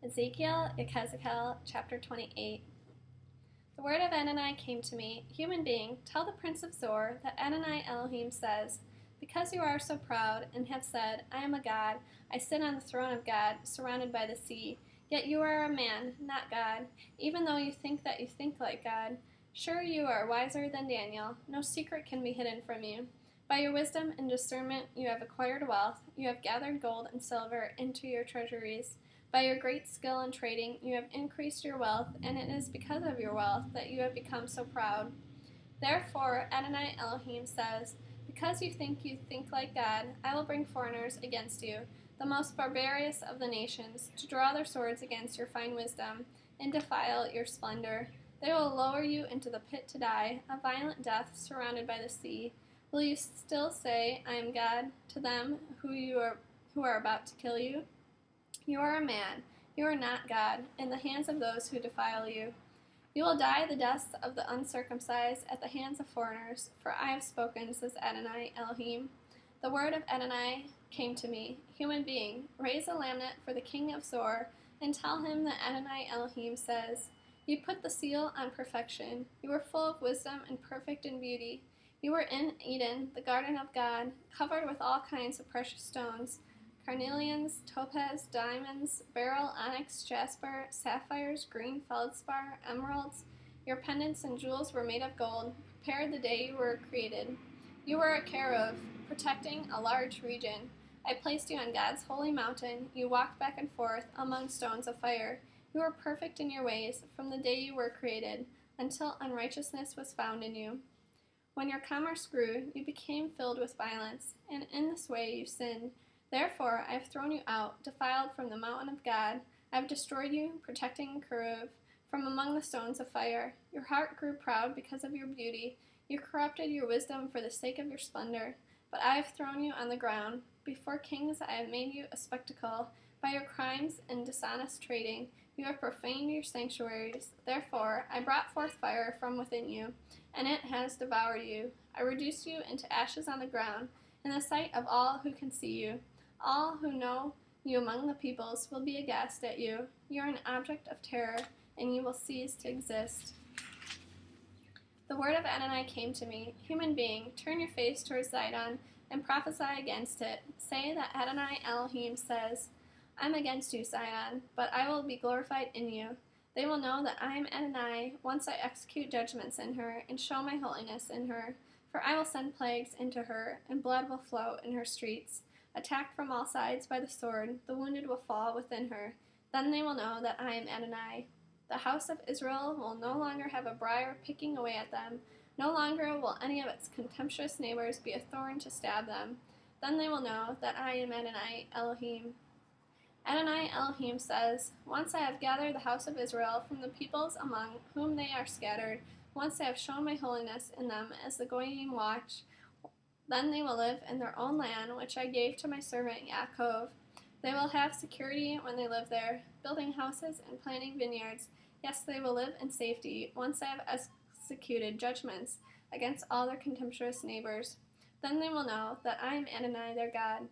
Ezekiel, yechezk'el, chapter 28. The word of Adonai came to me, Human being, tell the prince of Zor that Adonai Elohim says, Because you are so proud, and have said, I am a god, I sit on the throne of God, surrounded by the sea, yet you are a man, not God, even though you think that you think like God. Sure, you are wiser than Daniel, no secret can be hidden from you. By your wisdom and discernment you have acquired wealth, you have gathered gold and silver into your treasuries. By your great skill in trading, you have increased your wealth, and it is because of your wealth that you have become so proud. Therefore, Adonai Elohim says, Because you think like God, I will bring foreigners against you, the most barbarous of the nations, to draw their swords against your fine wisdom, and defile your splendor. They will lower you into the pit to die, a violent death surrounded by the sea. Will you still say, I am God, to them who are about to kill you? You are a man, you are not God, in the hands of those who defile you. You will die the deaths of the uncircumcised at the hands of foreigners, for I have spoken, says Adonai Elohim. The word of Adonai came to me, Human being, raise a lamnet for the king of Zor, and tell him that Adonai Elohim says, You put the seal on perfection, you were full of wisdom and perfect in beauty. You were in Eden, the garden of God, covered with all kinds of precious stones, carnelians, topaz, diamonds, beryl, onyx, jasper, sapphires, green feldspar, emeralds. Your pendants and jewels were made of gold, prepared the day you were created. You were a cherub, protecting a large region. I placed you on God's holy mountain. You walked back and forth among stones of fire. You were perfect in your ways from the day you were created, until unrighteousness was found in you. When your commerce grew, you became filled with violence, and in this way you sinned. Therefore I have thrown you out, defiled from the mountain of God. I have destroyed you, protecting Keruv, from among the stones of fire. Your heart grew proud because of your beauty. You corrupted your wisdom for the sake of your splendor. But I have thrown you on the ground. Before kings I have made you a spectacle. By your crimes and dishonest trading, you have profaned your sanctuaries. Therefore I brought forth fire from within you, and it has devoured you. I reduced you into ashes on the ground, in the sight of all who can see you. All who know you among the peoples will be aghast at you. You are an object of terror, and you will cease to exist. The word of Adonai came to me, Human being, turn your face towards Zidon, and prophesy against it. Say that Adonai Elohim says, I am against you, Zion, but I will be glorified in you. They will know that I am Adonai once I execute judgments in her, and show my holiness in her. For I will send plagues into her, and blood will flow in her streets. Attacked from all sides by the sword, the wounded will fall within her. Then they will know that I am Adonai. The house of Israel will no longer have a briar picking away at them. No longer will any of its contemptuous neighbors be a thorn to stab them. Then they will know that I am Adonai Elohim. Adonai Elohim says, Once I have gathered the house of Israel from the peoples among whom they are scattered, once I have shown my holiness in them as the Goyim watch, then they will live in their own land, which I gave to my servant Yaakov. They will have security when they live there, building houses and planting vineyards. Yes, they will live in safety once I have executed judgments against all their contemptuous neighbors. Then they will know that I am Adonai their God.